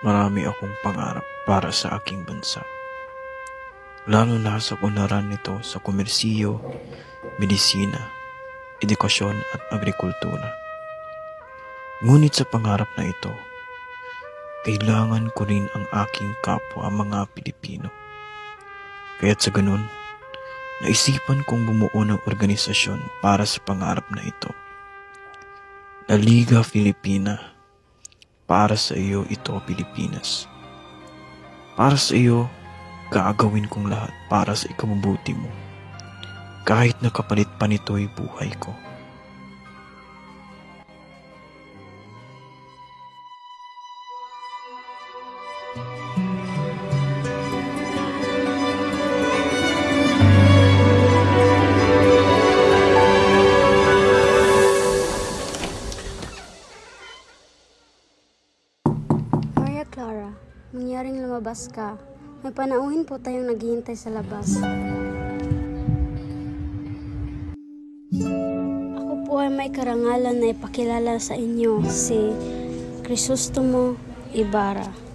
Marami akong pangarap para sa aking bansa. Lalo na sa unlaran nito sa komersiyo, medisina, edukasyon at agrikultura. Ngunit sa pangarap na ito, kailangan ko rin ang aking kapwa mga Pilipino. Kaya't sa ganun, naisipan kong bumuo ng organisasyon para sa pangarap na ito. La Liga Filipina. Para sa iyo ito, Pilipinas. Para sa iyo, gagawin kong lahat para sa ikabubuti mo. Kahit nakapalit pa nito'y buhay ko. Clara, mangyaring lumabas ka. May panauhin po tayong naghihintay sa labas. Ako po ay may karangalan na ipakilala sa inyo, si Crisostomo Ibarra.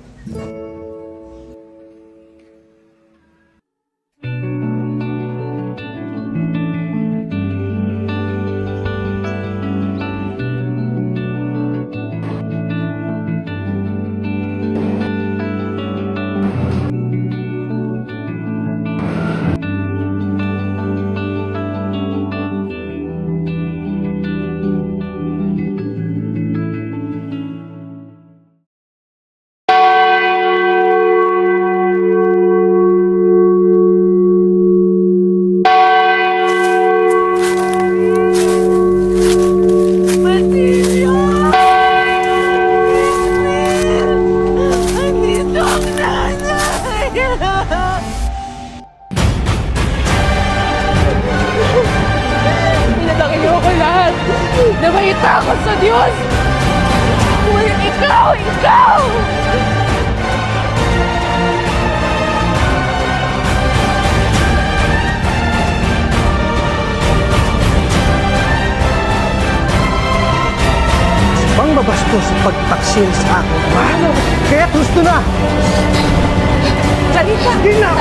Pinatangin ko lahat na may takot sa Diyos! Ngunit ikaw! Bang mabastos pagtaksil sa akin, ha? Kaya gusto na! Salita! Hindi na!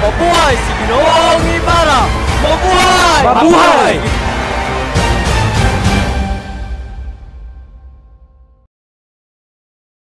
Mabuhay si Ginoong Ibarra! Mabuhay! Mabuhay!